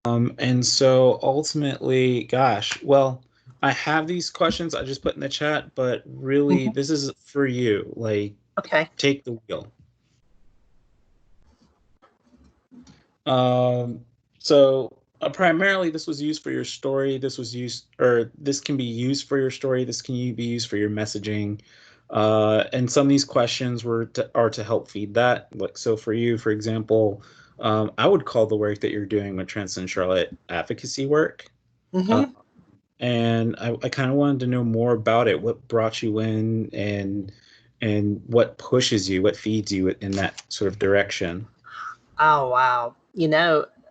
And so ultimately, gosh, well, I have these questions I just put in the chat, but really, Mhm. this is for you. Like, Okay. take the wheel. Um, so primarily, this was used for your story. This was used, or this can be used for your story. This can be used for your messaging. And some of these questions are to help feed that. Like, so for you, for example, I would call the work that you're doing with Transcend Charlotte advocacy work. Uh, Hmm. and I kind of wanted to know more about it. What brought you in, and what pushes you, what feeds you in that sort of direction. Oh, wow.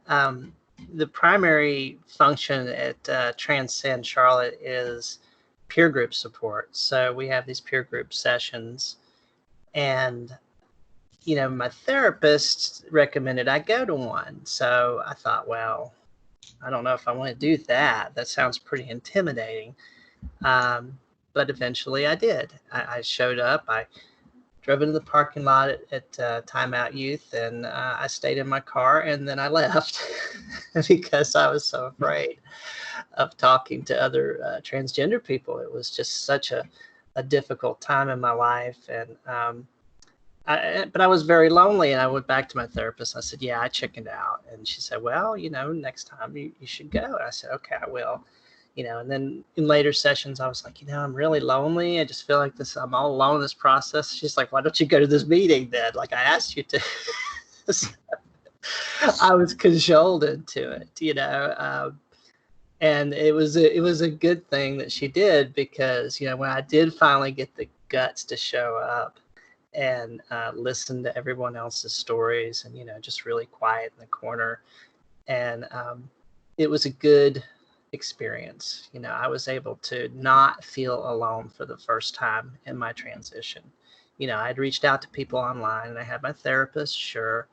Um, the primary function at Transcend Charlotte is peer group support. So we have these peer group sessions, and my therapist recommended I go to one. So I thought, well, I don't know if I want to do that. That sounds pretty intimidating. Um, but eventually I did. I showed up. I drove into the parking lot at Time Out Youth, and I stayed in my car, and then I left because I was so afraid of talking to other transgender people. It was just such a difficult time in my life, and but I was very lonely, and I went back to my therapist. I said, "Yeah, I chickened out," and she said, "Well, next time you should go." And I said, "Okay, I will." And then in later sessions, I was like, I'm really lonely. I just feel like I'm all alone in this process. She's like, "Why don't you go to this meeting then? Like I asked you to." So I was cajoled into it. And it was a good thing that she did, because when I did finally get the guts to show up and listen to everyone else's stories, and just really quiet in the corner, and it was a good experience. I was able to not feel alone for the first time in my transition. I'd reached out to people online, and I had my therapist, sure,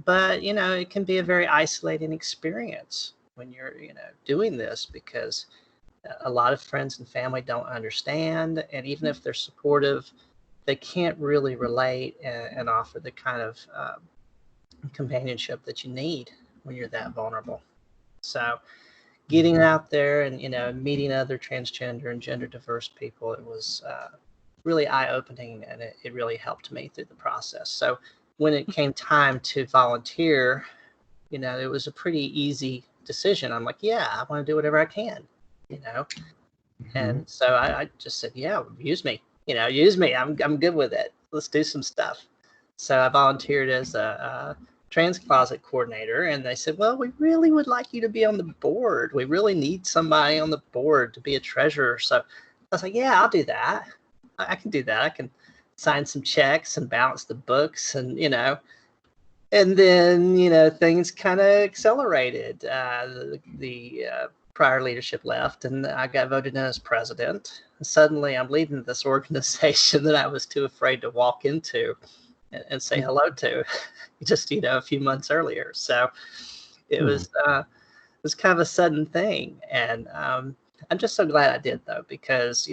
but it can be a very isolating experience when you're doing this, because a lot of friends and family don't understand, and even if they're supportive, they can't really relate and offer the kind of companionship that you need when you're that vulnerable. So getting out there and meeting other transgender and gender diverse people, it was really eye-opening, and it really helped me through the process. So when it came time to volunteer, it was a pretty easy decision. I'm like, yeah, I want to do whatever I can, you know Mhm. and so I just said, yeah, use me, use me. I'm good with it. Let's do some stuff. So I volunteered as a trans closet coordinator, and they said, well, we really would like you to be on the board. We really need somebody on the board to be a treasurer. So I was like, yeah, I'll do that. I can do that. I can sign some checks and balance the books, and then things kind of accelerated. The prior leadership left, and I got voted in as president. Suddenly I'm leading this organization that I was too afraid to walk into and say hello to just a few months earlier. So it Hmm. was kind of a sudden thing, and I'm just so glad I did, though, because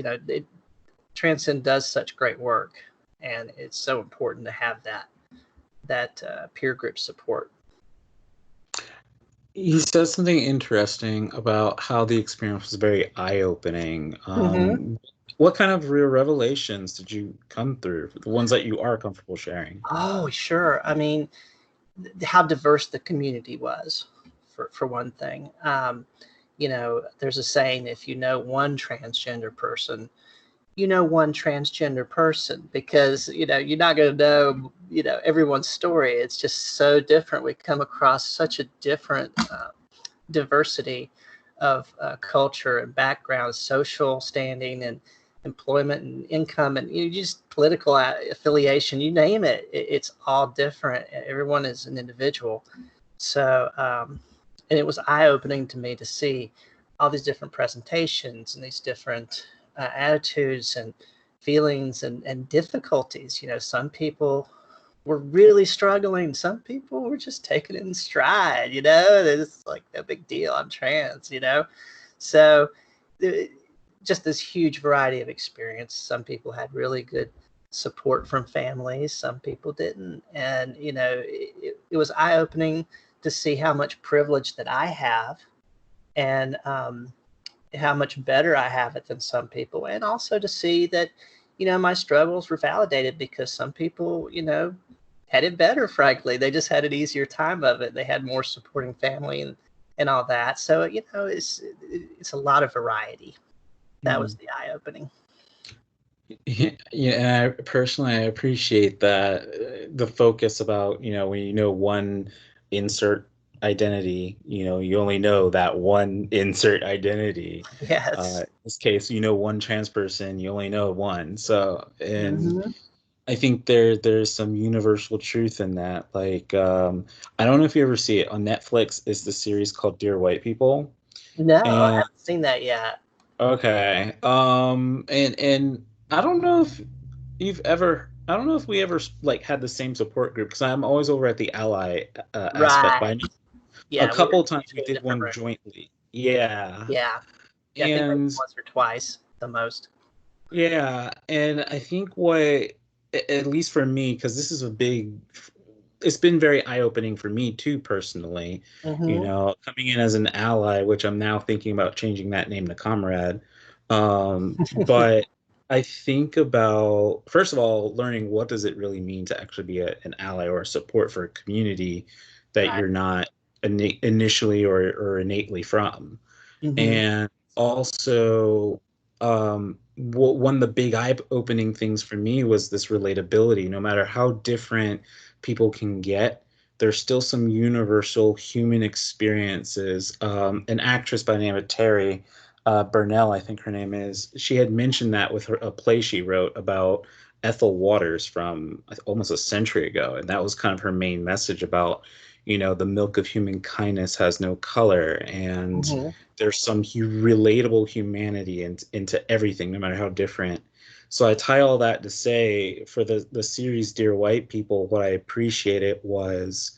Transcend does such great work, and it's so important to have that peer group support. You said something interesting about how the experience was very eye-opening. Hmm. What kind of real revelations did you come through? The ones that you are comfortable sharing. Oh, sure. I mean, how diverse the community was, for one thing. There's a saying: if you know one transgender person, you know one transgender person, because you're not going to know everyone's story. It's just so different. We come across such a different diversity of culture and background, social standing, and employment and income, and just political affiliation, you name it, it's all different. Everyone is an individual. So and it was eye-opening to me to see all these different presentations and these different attitudes and feelings and difficulties. Some people were really struggling. Some people were just taking it in stride. It's like no big deal. I'm trans. So just this huge variety of experience. Some people had really good support from families. Some people didn't. And, it was eye opening to see how much privilege that I have, and how much better I have it than some people, and also to see that, my struggles were validated, because some people, had it better, frankly. They just had an easier time of it. They had more supporting family and all that. So, it's a lot of variety. That was the eye-opening. Yeah, personally, I appreciate that the focus about, when one insert identity, you only know that one insert identity. Yes. In this case, one trans person, you only know one. So, and Mm-hmm. I think there's some universal truth in that. Like, I don't know if you ever see it on Netflix. Is the series called Dear White People? No, I And haven't seen that yet. okay, and I don't know if I don't know if we ever like had the same support group, because I'm always over at the ally aspect, but Right. I know a Yeah, we're couple in of times we between did different one rooms. jointly. Yeah. Yeah. Yeah, I think maybe And once or twice the most. yeah, and I think at least for me, because this is it's been very eye-opening for me too, personally, Mm-hmm. coming in as an ally, which I'm now thinking about changing that name to comrade. But I think about, first of all, learning what does it really mean to actually be an ally or a support for a community that Right. you're not initially or innately from. Mm-hmm. And also, one of the big eye-opening things for me was this relatability. No matter how different people can get, there's still some universal human experiences. An actress by the name of Terry Burnell, I think her name is, she had mentioned that with a play she wrote about Ethel Waters from almost a century ago. And that was kind of her main message about, the milk of human kindness has no color. And Mm-hmm. there's some relatable humanity into everything, no matter how different. So I tie all that to say, for the series Dear White People, what I appreciated was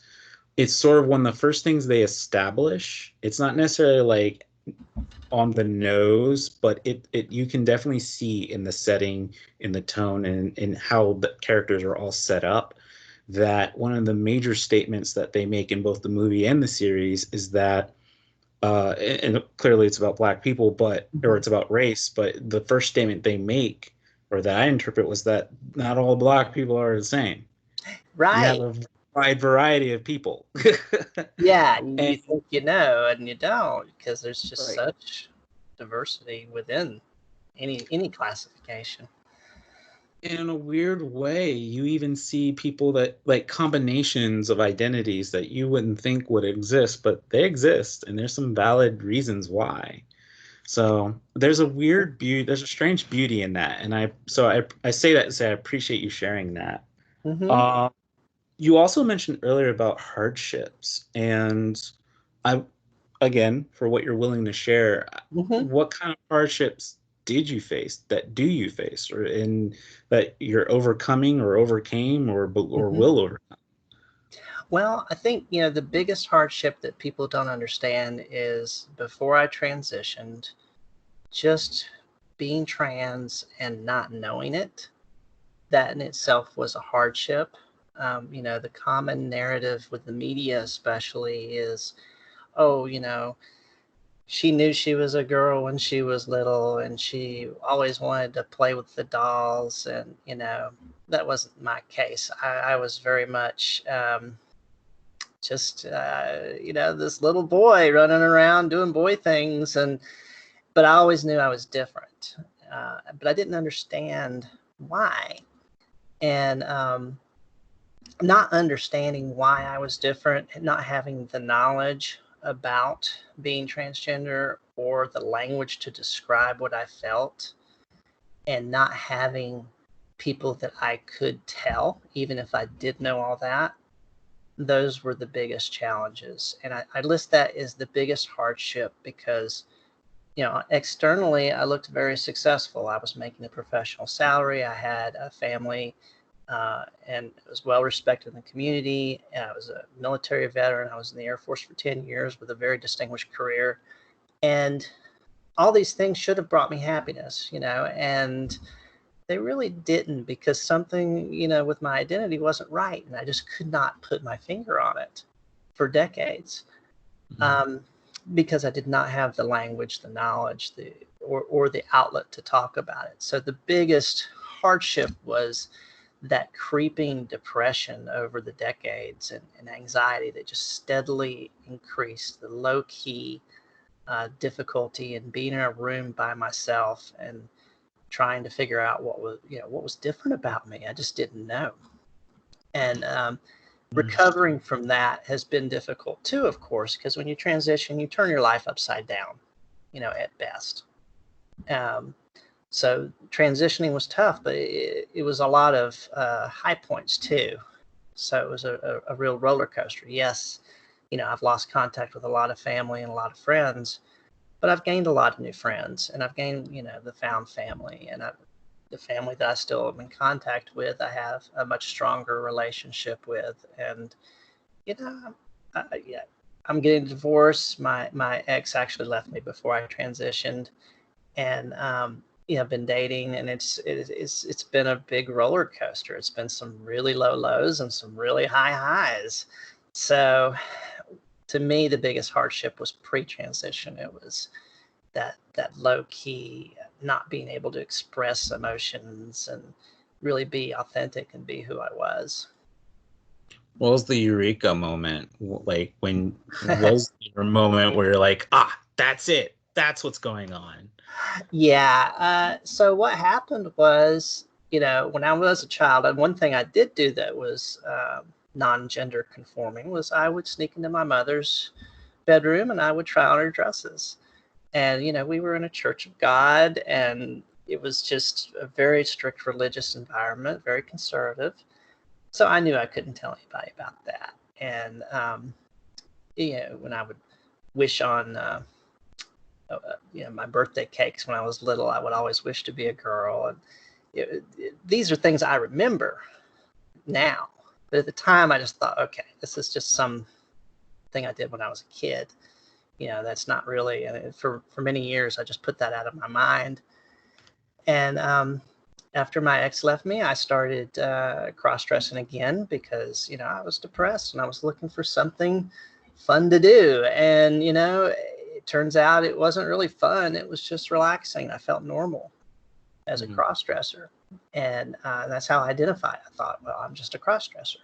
it's sort of one of the first things they establish. It's not necessarily like on the nose, but it you can definitely see in the setting, in the tone, and in how the characters are all set up, that one of the major statements that they make in both the movie and the series is that and clearly it's about black people, or Mm-hmm. it's about race, but the first statement they make, or that I interpret, was that not all black people are the same. You have Right. a wide variety of people. Yeah, and And you think you know, and you don't, because there's just right. such diversity within any classification. In a weird way, you even see people that like combinations of identities that you wouldn't think would exist, but they exist, and there's some valid reasons why. So there's a weird beauty, there's a strange beauty in that, and I say that to say I appreciate you sharing that. Mm-hmm. Uh, you also mentioned earlier about hardships, and I, again, for what you're willing to share, Mm-hmm. what kind of hardships did you face, that do you face, or in that you're overcoming or overcame or Mm-hmm. will overcome? Well, I think, the biggest hardship that people don't understand is, before I transitioned, just being trans and not knowing it, that in itself was a hardship. The common narrative with the media, especially, is, oh, she knew she was a girl when she was little, and she always wanted to play with the dolls. And, that wasn't my case. I was very much just, this little boy running around doing boy things. But I always knew I was different. But I didn't understand why. And not understanding why I was different, and not having the knowledge about being transgender or the language to describe what I felt, and not having people that I could tell, even if I did know all that, those were the biggest challenges. And I list that as the biggest hardship because, externally, I looked very successful. I was making a professional salary. I had a family, and was well respected in the community. And I was a military veteran. I was in the Air Force for 10 years with a very distinguished career. And all these things should have brought me happiness, and they really didn't, because something, with my identity wasn't right. And I just could not put my finger on it for decades, Mhm. because I did not have the language, the knowledge, or the outlet to talk about it. So the biggest hardship was that creeping depression over the decades, and anxiety that just steadily increased, the low key difficulty in being in a room by myself and trying to figure out what was different about me. I just didn't know. And recovering from that has been difficult too, of course, because when you transition, you turn your life upside down, at best. Um, so transitioning was tough, but it was a lot of high points too. So it was a real roller coaster. Yes, I've lost contact with a lot of family and a lot of friends, but I've gained a lot of new friends, and I've gained, the found family, and the family that I still am in contact with, I have a much stronger relationship with. And, yeah, I'm getting divorced. My ex actually left me before I transitioned, and I've been dating, and it's been a big roller coaster. It's been some really low lows and some really high highs. So to me, the biggest hardship was pre-transition. It was that low key, not being able to express emotions and really be authentic and be who I was. What was the Eureka moment? Like, when was your moment where you're like, ah, that's it. That's what's going on. Yeah. So what happened was, when I was a child, and one thing I did do that was non-gender conforming was I would sneak into my mother's bedroom and I would try on her dresses. And, we were in a church of God, and it was just a very strict religious environment, very conservative. So I knew I couldn't tell anybody about that. And, when I would wish on, my birthday cakes when I was little, I would always wish to be a girl. And these are things I remember now. But at the time, I just thought, okay, this is just some thing I did when I was a kid. That's not really, for many years, I just put that out of my mind. And after my ex left me, I started cross-dressing again because, I was depressed and I was looking for something fun to do. And, it turns out it wasn't really fun. It was just relaxing. I felt normal as a cross-dresser. And that's how I identified. I thought, well, I'm just a cross-dresser.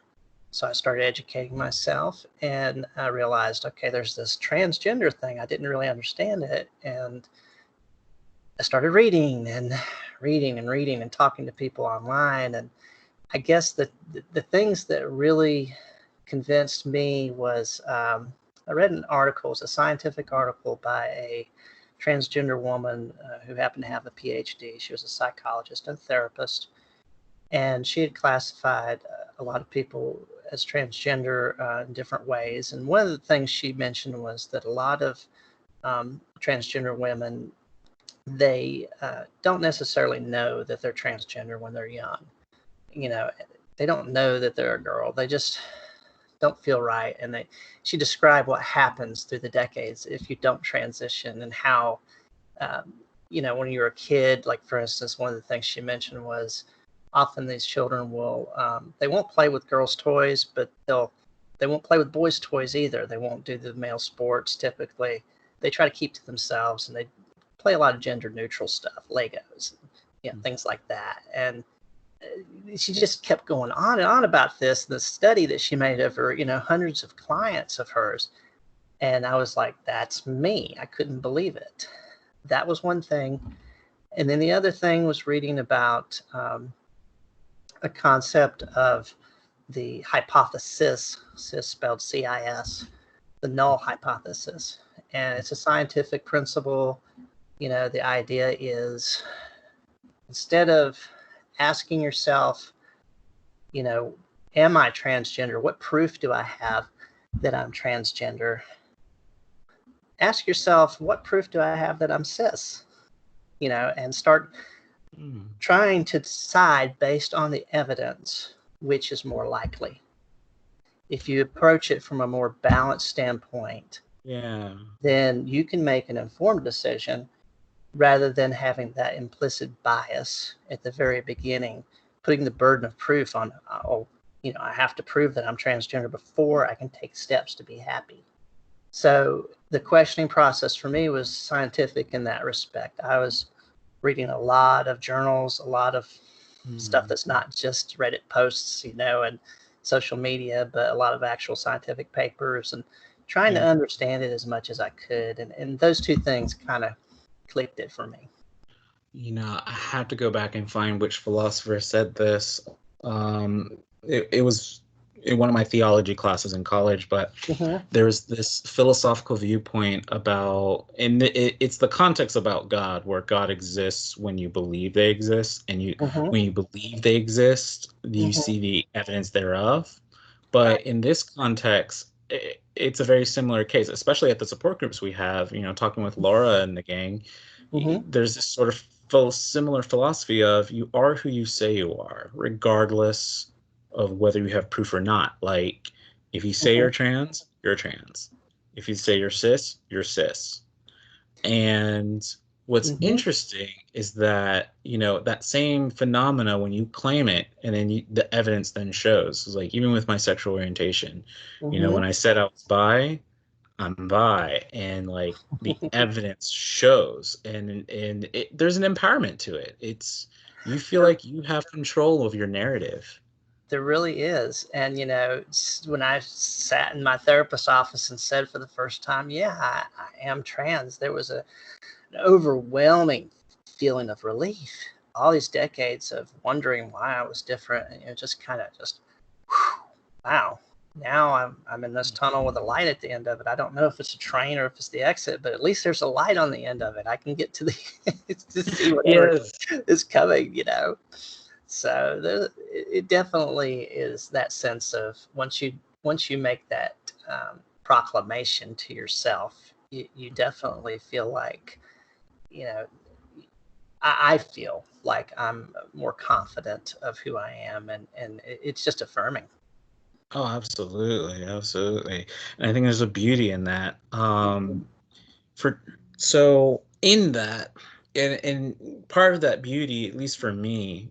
So I started educating myself, and I realized, okay, there's this transgender thing. I didn't really understand it. And I started reading and reading and reading and talking to people online. And I guess the things that really convinced me was I read an article, it was a scientific article by a transgender woman who happened to have a PhD. She was a psychologist and therapist, and she had classified a lot of people as transgender in different ways. And one of the things she mentioned was that a lot of transgender women, they don't necessarily know that they're transgender when they're young. They don't know that they're a girl. They just don't feel right. And she described what happens through the decades if you don't transition, and how, when you're a kid, like for instance, one of the things she mentioned was often these children will, they won't play with girls' toys, but they won't play with boys' toys either. They won't do the male sports typically. They try to keep to themselves, and they play a lot of gender neutral stuff, Legos, things like that. And she just kept going on and on about this, the study that she made over, hundreds of clients of hers. And I was like, that's me. I couldn't believe it. That was one thing. And then the other thing was reading about a concept of the hypothesis, cis spelled CIS, the null hypothesis. And it's a scientific principle. The idea is, instead of asking yourself, am I transgender? What proof do I have that I'm transgender? Ask yourself, what proof do I have that I'm cis? And start trying to decide based on the evidence which is more likely. If you approach it from a more balanced standpoint, then you can make an informed decision rather than having that implicit bias at the very beginning, putting the burden of proof on, oh, I have to prove that I'm transgender before I can take steps to be happy. So the questioning process for me was scientific in that respect. I was reading a lot of journals, a lot of stuff that's not just Reddit posts, and social media, but a lot of actual scientific papers, and trying to understand it as much as I could. And those two things kind of clicked it for me. I have to go back and find which philosopher said this. It was in one of my theology classes in college, but there's this philosophical viewpoint about, and it's the context about God, where God exists when you believe they exist, and when you believe they exist, you see the evidence thereof. But in this context, it's a very similar case, especially at the support groups we have. Talking with Laura and the gang, there's this sort of similar philosophy of you are who you say you are, regardless of whether you have proof or not. Like, if you say you're trans, you're trans. If you say you're cis, you're cis. And what's interesting is that, that same phenomena, when you claim it and then the evidence then shows, it's like, even with my sexual orientation, when I said I was bi, I'm bi, and like the evidence shows, and there's an empowerment to it. You feel like you have control of your narrative. There really is. And, when I sat in my therapist's office and said for the first time, yeah, I am trans, there was an overwhelming feeling of relief. All these decades of wondering why I was different, and just kind of wow. Now I'm in this tunnel with a light at the end of it. I don't know if it's a train or if it's the exit, but at least there's a light on the end of it. I can get to to see whatever is coming, So it definitely is that sense of once you make that proclamation to yourself, you definitely feel like, I feel like I'm more confident of who I am, and it's just affirming. Oh, absolutely, absolutely. And I think there's a beauty in that. So in that, and part of that beauty, at least for me,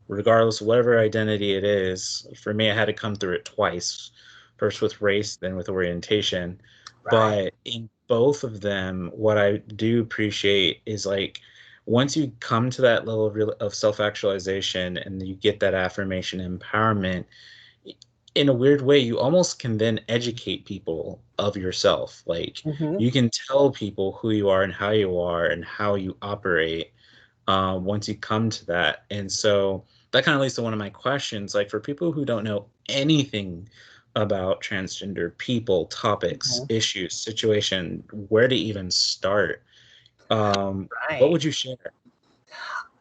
regardless of whatever identity it is, for me, I had to come through it twice, first with race, then with orientation. But in both of them, what I do appreciate is, like, once you come to that level of self-actualization and you get that affirmation empowerment, in a weird way, you almost can then educate people of yourself. Like, you can tell people who you are and how you operate, once you come to that. And so that kind of leads to one of my questions. Like, for people who don't know anything about transgender people, topics, issues, situation, where to even start, what would you share?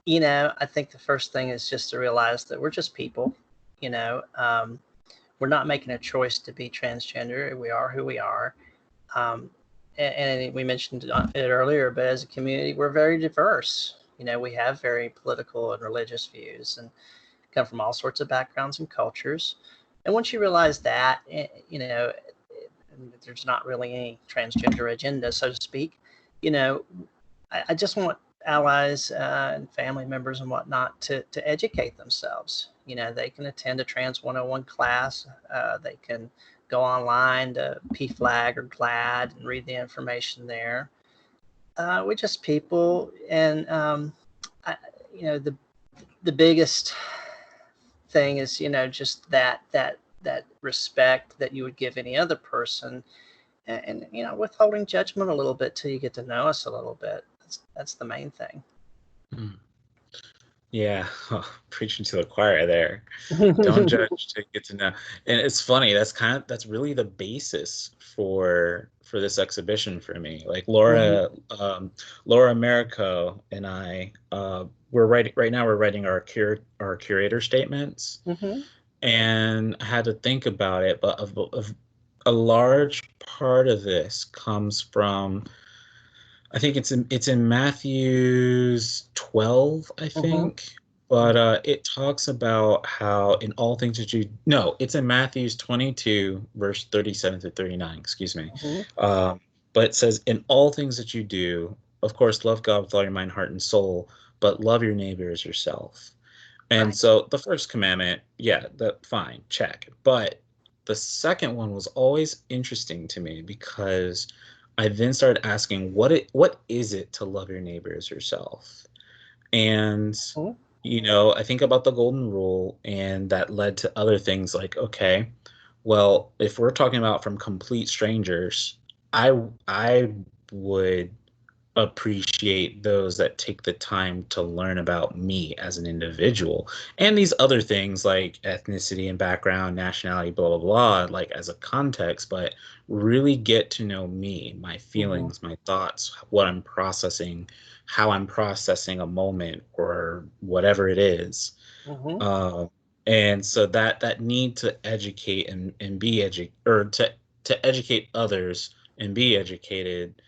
I think the first thing is just to realize that we're just people. We're not making a choice to be transgender. We are who we are. And we mentioned it earlier, but as a community, we're very diverse. We have very political and religious views and come from all sorts of backgrounds and cultures. And once you realize that, there's not really any transgender agenda, so to speak, I just want allies and family members and whatnot to educate themselves. They can attend a Trans 101 class. They can go online to PFLAG or GLAD and read the information there. We're just people, and the biggest thing is just that respect that you would give any other person, and withholding judgment a little bit till you get to know us a little bit. That's the main thing. Yeah, preaching to the choir there. Don't judge to get to know. And it's funny, that's really the basis for this exhibition for me. Like, Laura Americo and I, we're writing right now. We're writing our curator statements, and I had to think about it. But of a large part of this comes from, I think it's in Matthew's 12, I think. But it talks about how in all things that you no, it's in Matthew's 22, verse 37 to 39, excuse me. But it says, in all things that you do, of course, love God with all your mind, heart, and soul, but love your neighbor as yourself. And Right. so the first commandment, yeah, that fine, check. But the second one was always interesting to me because I then started asking what is it to love your neighbor as yourself? And Mhm. I think about the golden rule, and that led to other things like, okay, well, if we're talking about from complete strangers, I would appreciate those that take the time to learn about me as an individual and these other things like ethnicity and background, nationality, blah, blah, blah, like as a context, but really get to know me, my Mhm. feelings, my thoughts, what I'm processing, how I'm processing a moment or whatever it is. Mhm. Uh, and so that need to educate and be or to educate others and be educated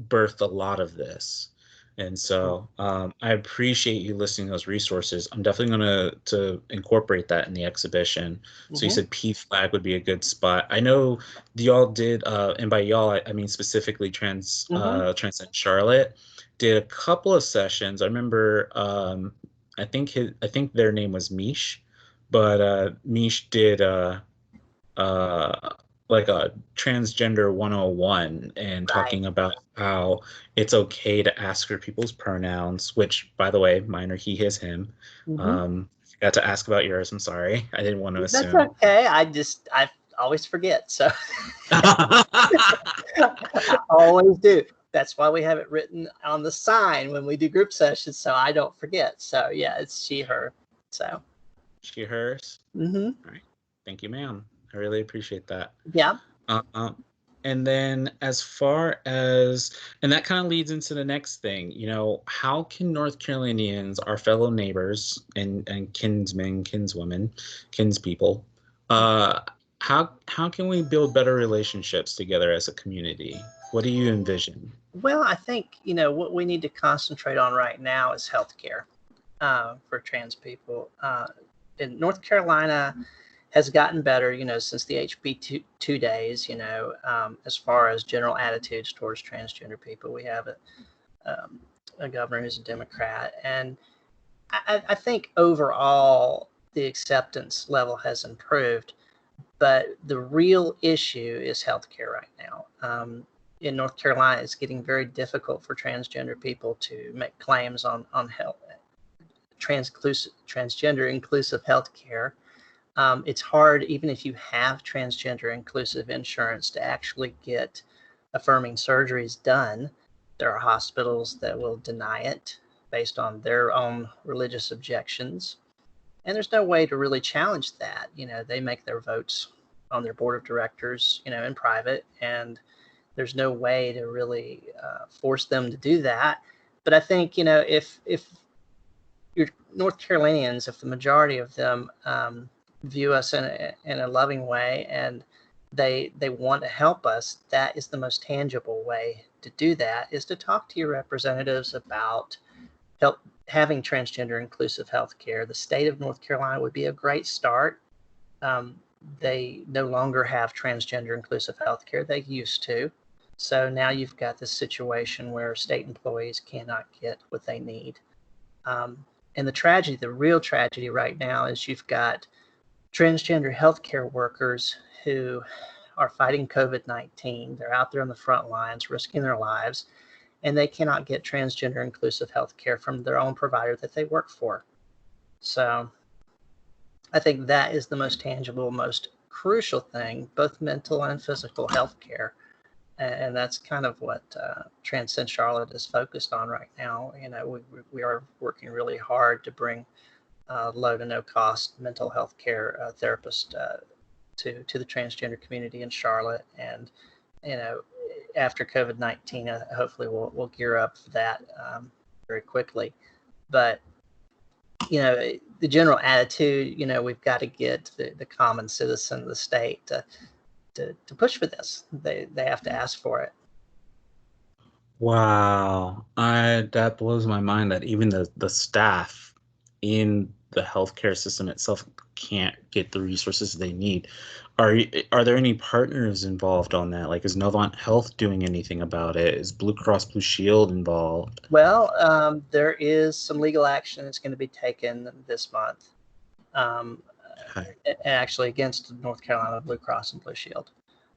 birthed a lot of this. And so I appreciate you listing those resources. I'm definitely going to incorporate that in the exhibition. So you Mhm. said P flag would be a good spot. I know y'all did, and by y'all I mean specifically Mhm. Transcend Charlotte did a couple of sessions. I remember I think their name was Mish, but Mish did uh like a transgender 101 and Right. talking about how it's okay to ask for people's pronouns, which by the way, mine are he, his, him. Mhm. Forgot to ask about yours. I'm sorry. I didn't want to That's assume. okay. I always forget, so I always do. That's why we have it written on the sign when we do group sessions, so I don't forget. So yeah, it's she, her. So She, hers. hmm All right. Thank you, ma'am. I really appreciate that. yeah. Uh, and then as far as, and that kind of leads into the next thing, how can North Carolinians, our fellow neighbors and kinsmen, kinswomen, kinspeople, uh, how can we build better relationships together as a community? What do you envision? Well, I think what we need to concentrate on right now is healthcare for trans people. In North Carolina has gotten better, since the HB2 days. As far as general attitudes towards transgender people, we have a governor who's a Democrat, and I think overall the acceptance level has improved. But the real issue is healthcare right now. In North Carolina, it's getting very difficult for transgender people to make claims on health, transgender inclusive healthcare. It's hard, even if you have transgender inclusive insurance, to actually get affirming surgeries done. There are hospitals that will deny it based on their own religious objections. And there's no way to really challenge that. They make their votes on their board of directors, in private, and there's no way to really force them to do that. But I think, if your North Carolinians, if the majority of them view us in a loving way and they want to help us, that is the most tangible way to do that, is to talk to your representatives about help having transgender inclusive health care. The state of North Carolina would be a great start. Um, they no longer have transgender inclusive health care. They used to. So now you've got this situation where state employees cannot get what they need. Um, and the real tragedy right now is you've got transgender healthcare workers who are fighting COVID-19. They're out there on the front lines risking their lives, and they cannot get transgender inclusive health care from their own provider that they work for. So I think that is the most tangible, most crucial thing, both mental and physical health care. And that's kind of what Transcend Charlotte is focused on right now. We are working really hard to bring low to no cost mental health care therapists to the transgender community in Charlotte. And you know, after COVID-19, hopefully we'll gear up for that very quickly. But the general attitude, we've got to get the common citizen of the state to push for this. They have to ask for it. Wow. I That blows my mind that even the staff in the healthcare system itself can't get the resources they need. Are there any partners involved on that? Like, is Novant Health doing anything about it? Is Blue Cross Blue Shield involved? Well, there is some legal action that's going to be taken this month, um, Okay. actually against North Carolina Blue Cross and Blue Shield.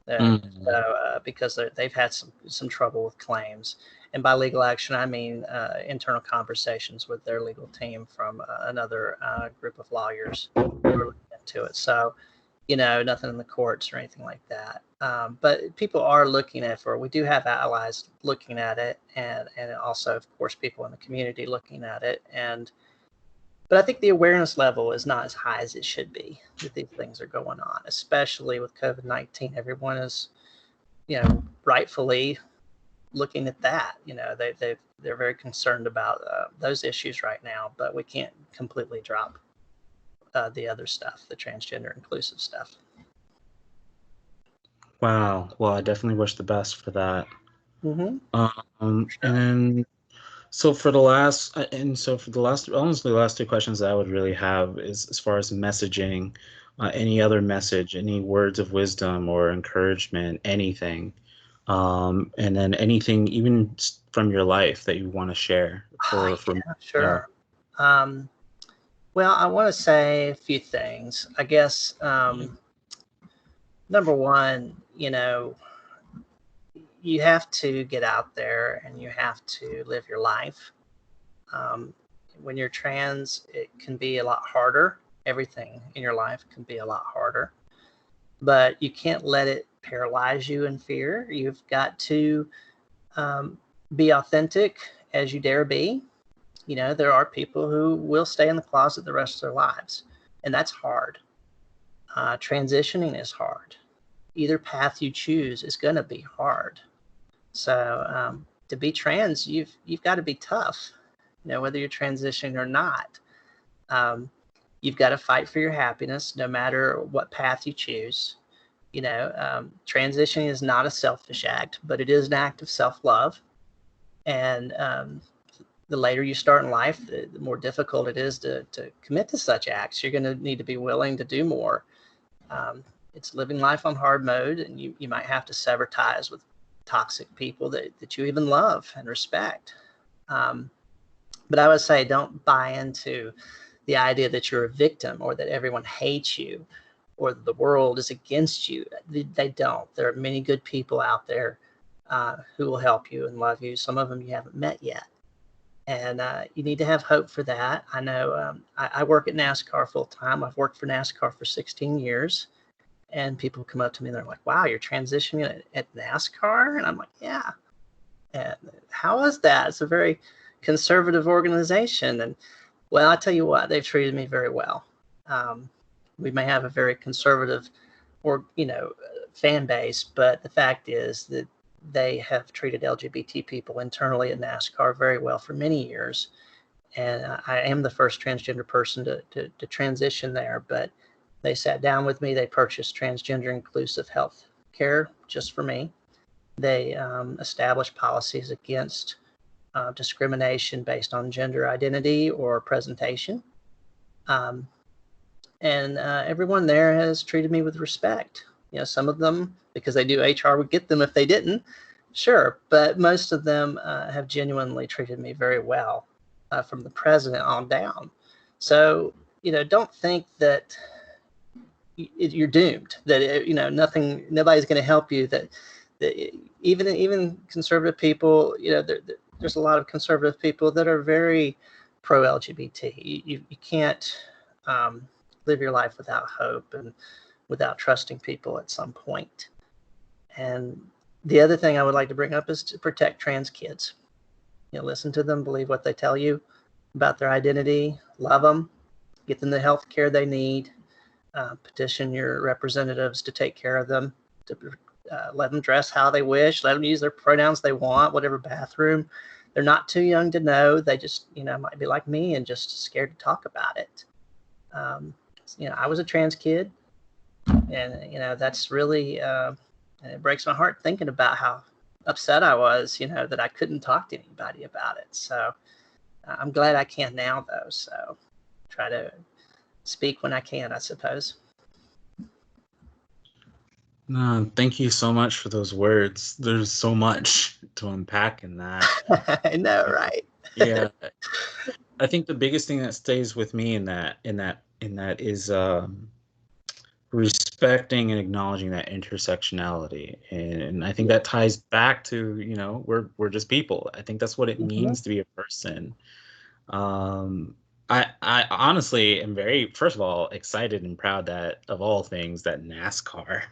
Mm. Because they've had some trouble with claims. And by legal action, I mean internal conversations with their legal team from another group of lawyers who are looking into it. So, nothing in the courts or anything like that. But people are looking at it. We do have allies looking at it, and also, of course, people in the community looking at it. But I think the awareness level is not as high as it should be that these things are going on, especially with COVID-19. Everyone is, rightfully looking at that. They're very concerned about those issues right now, but we can't completely drop the other stuff, the transgender inclusive stuff. Wow. Well, I definitely wish the best for that. Mm-hmm. And then, honestly, the last two questions that I would really have is as far as messaging, any other message, any words of wisdom or encouragement, anything. And then anything, even from your life that you want to share for Yeah, sure. Well, I want to say a few things. I guess number one, you have to get out there and you have to live your life. When you're trans, it can be a lot harder. Everything in your life can be a lot harder, but you can't let it paralyze you in fear. You've got to be authentic as you dare be. There are people who will stay in the closet the rest of their lives, and that's hard. Transitioning is hard. Either path you choose is going to be hard. So to be trans, you've got to be tough. Whether you're transitioning or not, you've got to fight for your happiness, no matter what path you choose. Transitioning is not a selfish act, but it is an act of self-love. And the later you start in life, the more difficult it is to commit to such acts. You're going to need to be willing to do more. It's living life on hard mode, and you might have to sever ties with toxic people that you even love and respect. But I would say don't buy into the idea that you're a victim or that everyone hates you or that the world is against you. They don't. There are many good people out there who will help you and love you. Some of them you haven't met yet. And you need to have hope for that. I know I work at NASCAR full time. I've worked for NASCAR for 16 years. And people come up to me and they're like, wow, you're transitioning at NASCAR? And I'm like, yeah. And how is that? It's a very conservative organization. And well, I tell you what, they've treated me very well. We may have a very conservative fan base, but the fact is that they have treated LGBT people internally at NASCAR very well for many years. And I am the first transgender person to transition there, but they sat down with me. They purchased transgender inclusive health care just for me. They established policies against discrimination based on gender identity or presentation. And everyone there has treated me with respect. Some of them, because they do HR, would get them if they didn't. Sure. But most of them have genuinely treated me very well from the president on down. So, don't think that you're doomed, that nobody's going to help you, that even conservative people, there's a lot of conservative people that are very pro LGBT. You can't live your life without hope and without trusting people at some point. And the other thing I would like to bring up is to protect trans kids. Listen to them, believe what they tell you about their identity, love them, get them the health care they need. Petition your representatives to take care of them, to let them dress how they wish, let them use their pronouns they want, whatever bathroom. They're not too young to know. They just, might be like me and just scared to talk about it. I was a trans kid, and that's really, it breaks my heart thinking about how upset I was, that I couldn't talk to anybody about it. So I'm glad I can now, though. So try to speak when I can, I suppose. No, thank you so much for those words. There's so much to unpack in that. I know, right? Yeah, I think the biggest thing that stays with me in that is respecting and acknowledging that intersectionality, and I think Yeah. that ties back to, we're just people. I think that's what it Hmm. means to be a person. Um, I honestly am very, first of all, excited and proud that, of all things, that NASCAR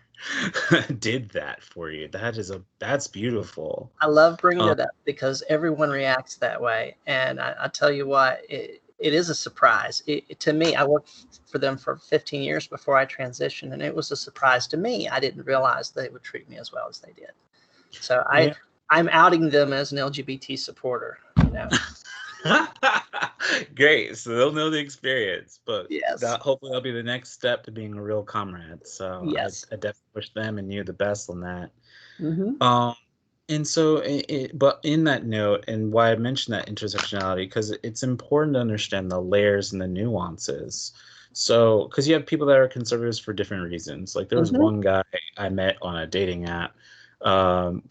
did that for you. That's beautiful. I love bringing Um, it up because everyone reacts that way. And I tell you what, it is a surprise. To me, I worked for them for 15 years before I transitioned, and it was a surprise to me. I didn't realize they would treat me as well as they did. So yeah. I'm outing them as an LGBT supporter, you know. Great. So they'll know the experience, but Yes. that hopefully that'll be the next step to being a real comrade. So Yes. I definitely wish them and you the best on that. Hmm. Um, and so, but in that note, and why I mentioned that intersectionality, because it's important to understand the layers and the nuances. So, because you have people that are conservatives for different reasons. Like there was Hmm. one guy I met on a dating app,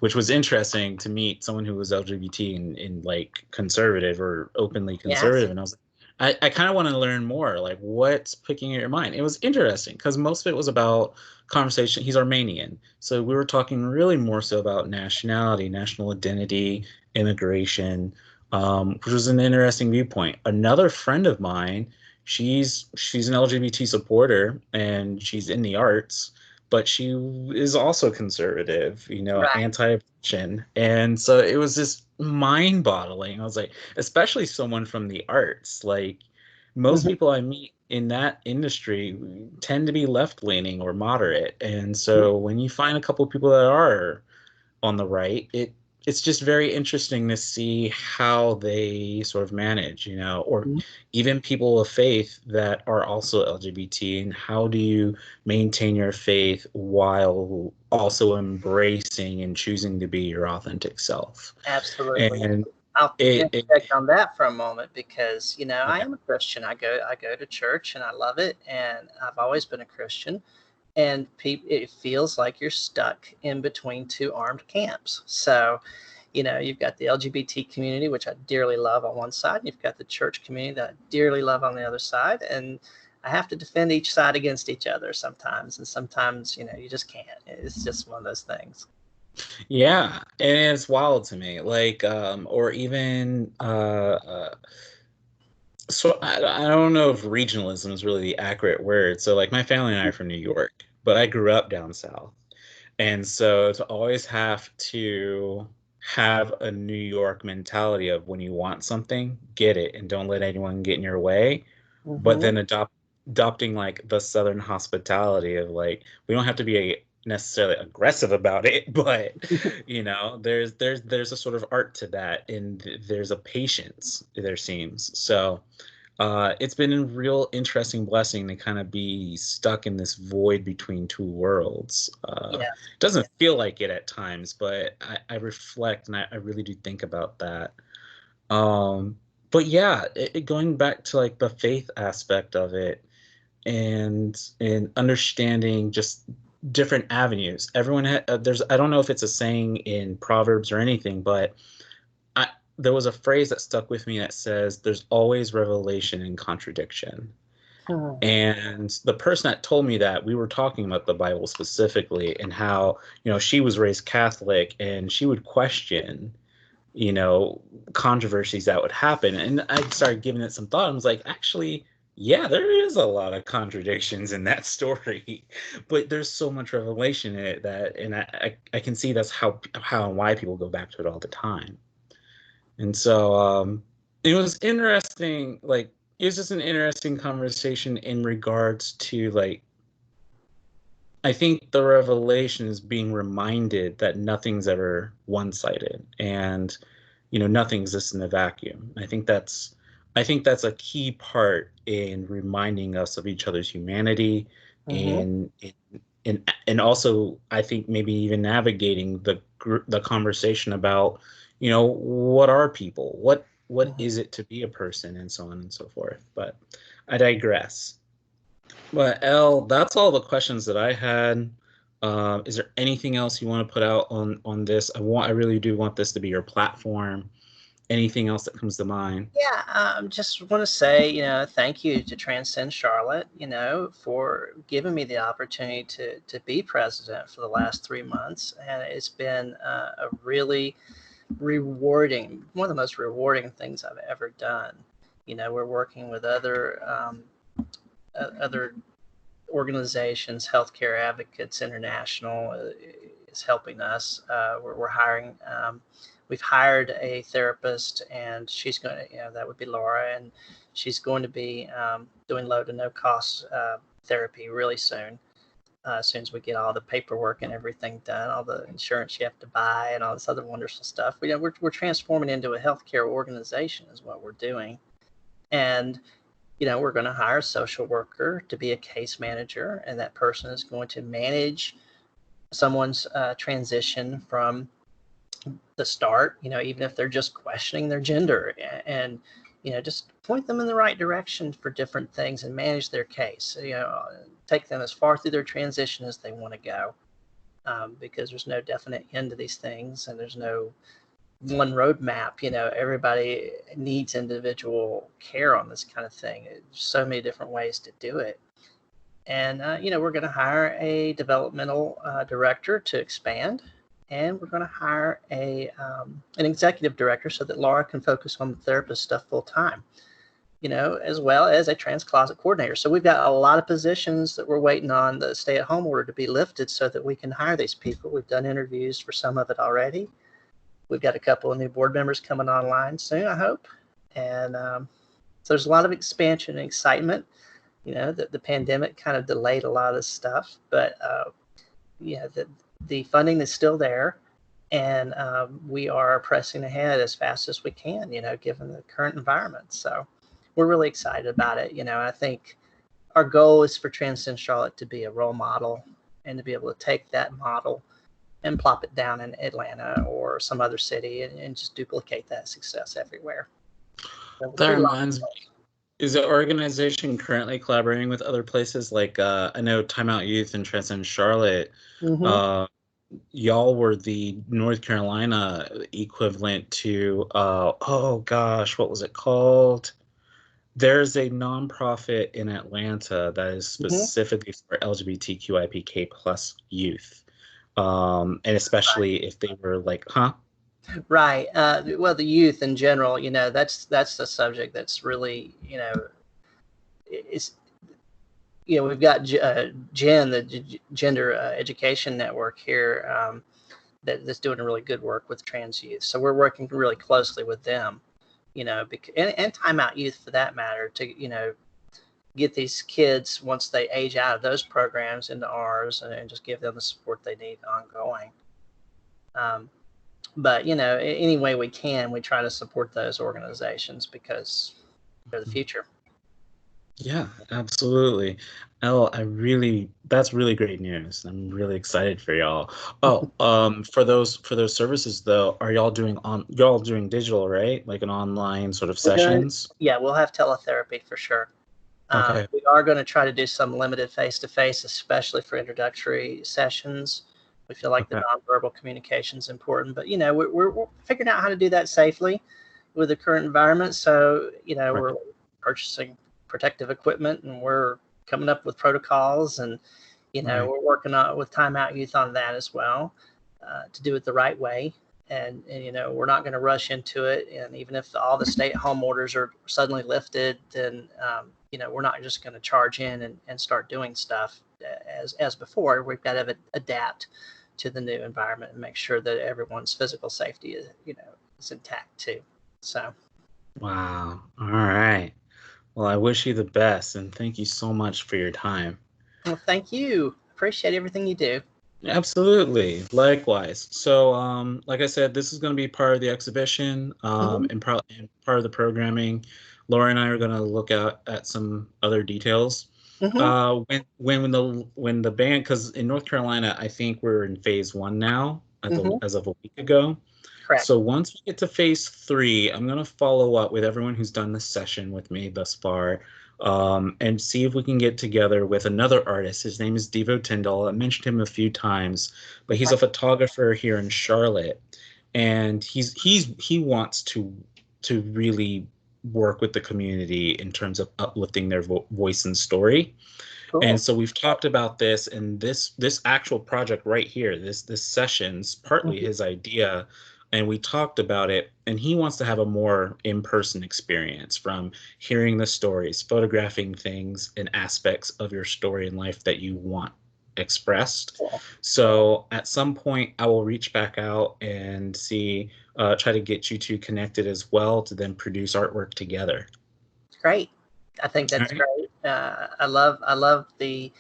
which was interesting to meet someone who was LGBT and like conservative or openly Yes. conservative. And I was like, I kind of want to learn more. Like, what's picking at your mind? It was interesting because most of it was about conversation. He's Armenian. So we were talking really more so about nationality, national identity, immigration, which was an interesting viewpoint. Another friend of mine, she's an LGBT supporter and she's in the arts, but she is also conservative, Right. anti-abortion. And so it was just mind-boggling. I was like, especially someone from the arts, like most Hmm. people I meet in that industry tend to be left-leaning or moderate. And so when you find a couple of people that are on the right, it's just very interesting to see how they sort of manage, or even people of faith that are also LGBT, and how do you maintain your faith while also embracing and choosing to be your authentic self. Absolutely. And I'll it interject on that for a moment because I yeah. am a Christian. I go to church and I love it, and I've always been a Christian. And it feels like you're stuck in between two armed camps. So, you've got the LGBT community, which I dearly love on one side, and you've got the church community that I dearly love on the other side, and I have to defend each side against each other sometimes, and sometimes you just can't. It's just one of those things. Yeah, and it's wild to me. Like, or even so I don't know if regionalism is really the accurate word. So like my family and I are from New York, but I grew up down south. And so to always have to have a New York mentality of when you want something, get it and don't let anyone get in your way, but Hmm. then adopting like the Southern hospitality of like we don't have to be necessarily aggressive about it, but there's a sort of art to that, and there's a patience there seems. So it's been a real interesting blessing to kind of be stuck in this void between two worlds. Yes. It doesn't feel like it at times, but I reflect and I really do think about that. Um, but yeah, going back to like the faith aspect of it, and understanding just different avenues. There's, I don't know if it's a saying in Proverbs or anything, but I, there was a phrase that stuck with me that says, "There's always revelation in contradiction." Hmm. And the person that told me that, we were talking about the Bible specifically and how, she was raised Catholic and she would question, you know, controversies that would happen. And I started giving it some thought. I was like, actually, yeah, there is a lot of contradictions in that story, but there's so much revelation in it that, and I can see that's how and why people go back to it all the time. And so it was interesting. Like, it was just an interesting conversation in regards to, like, I think the revelation is being reminded that nothing's ever one-sided, and nothing exists in a vacuum. I think that's a key part in reminding us of each other's humanity, Hmm. and and also I think maybe even navigating the conversation about what are people, what Hmm. is it to be a person, and so on and so forth. But I digress. But Elle, that's all the questions that I had. Is there anything else you want to put out on this? I really do want this to be your platform. Anything else that comes to mind? Yeah, just want to say, thank you to Transcend Charlotte, for giving me the opportunity to be president for the last 3 months. And it's been a really rewarding, one of the most rewarding things I've ever done. We're working with other organizations, Healthcare Advocates International is helping us. We're hiring. We've hired a therapist, and she's going to, that would be Laura, and she's going to be doing low to no cost therapy really soon. As soon as we get all the paperwork and everything done, all the insurance you have to buy, and all this other wonderful stuff, we're transforming into a healthcare organization is what we're doing, and we're going to hire a social worker to be a case manager, and that person is going to manage someone's transition from the start, even if they're just questioning their gender, and just point them in the right direction for different things and manage their case. Take them as far through their transition as they want to go, because there's no definite end to these things, and there's no one roadmap. Everybody needs individual care on this kind of thing. There's so many different ways to do it. And we're going to hire a developmental director to expand, and we're going to hire an executive director so that Laura can focus on the therapist stuff full time, as well as a trans closet coordinator. So we've got a lot of positions that we're waiting on the stay-at-home order to be lifted so that we can hire these people. We've done interviews for some of it already. We've got a couple of new board members coming online soon, I hope. And so there's a lot of expansion and excitement. The pandemic kind of delayed a lot of this stuff, but the funding is still there, and we are pressing ahead as fast as we can, given the current environment. So we're really excited about it. I think our goal is for Transcen Charlotte to be a role model, and to be able to take that model and plop it down in Atlanta or some other city, and just duplicate that success everywhere. So That reminds me. Is the organization currently collaborating with other places? Like, I know Time Out Youth and Transcend Charlotte. Y'all were the North Carolina equivalent to, oh gosh, what was it called? There's a nonprofit in Atlanta that is specifically for LGBTQIPK plus youth. And especially if they were like, Right. Well, the youth in general, that's the subject that's really, it's, we've got Jen, the Gender Education Network here, that's doing a really good work with trans youth. So we're working really closely with them, and Time Out Youth for that matter, to, get these kids, once they age out of those programs, into ours, and just give them the support they need ongoing. But any way we can, we try to support those organizations because they're the future. Yeah, absolutely. Elle, that's really great news. I'm really excited for y'all. Oh, for those services though, are y'all doing digital, right? Like an online sort of sessions? Yeah, we'll have teletherapy for sure. Okay. We are going to try to do some limited face-to-face, especially for introductory sessions. We feel like the nonverbal communication is important, but we're figuring out how to do that safely with the current environment. So we're purchasing protective equipment, and we're coming up with protocols, and we're working on with Time Out Youth on that as well, to do it the right way. And we're not going to rush into it. And even if all the stay-at-home orders are suddenly lifted, then we're not just going to charge in and start doing stuff as before. We've got to adapt to the new environment and make sure that everyone's physical safety is intact too. So. Wow. All right. Well, I wish you the best, and thank you so much for your time. Well, thank you. Appreciate everything you do. Absolutely. Likewise. So, like I said, this is going to be part of the exhibition, and part of the programming. Laura and I are going to look at some other details. When the band, because in North Carolina, I think we're in phase 1 now, as of a week ago. Correct. So once we get to phase 3, I'm going to follow up with everyone who's done this session with me thus far and see if we can get together with another artist. His name is Devo Tyndall. I mentioned him a few times, but he's a photographer here in Charlotte, and he wants to really work with the community in terms of uplifting their voice and story. Cool. And so we've talked about this, and this actual project right here, this session's partly his idea, and we talked about it, and he wants to have a more in-person experience, from hearing the stories, photographing things and aspects of your story and life that you want expressed. So at some point I will reach back out and see, try to get you two connected as well, to then produce artwork together. Great. I think that's great. I love the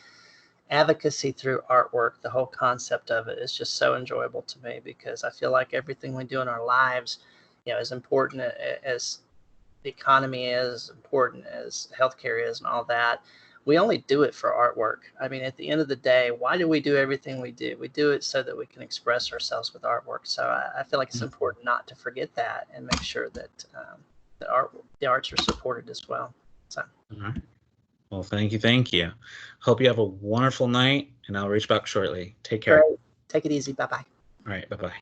advocacy through artwork. The whole concept of it is just so enjoyable to me, because I feel like everything we do in our lives, as important as the economy is, important as healthcare is, and all that, we only do it for artwork. I mean, at the end of the day, why do we do everything we do? We do it so that we can express ourselves with artwork. So I feel like it's important not to forget that, and make sure that the arts are supported as well. So. All right. Well, thank you. Thank you. Hope you have a wonderful night, and I'll reach back shortly. Take care. Great. Take it easy. Bye-bye. All right. Bye-bye.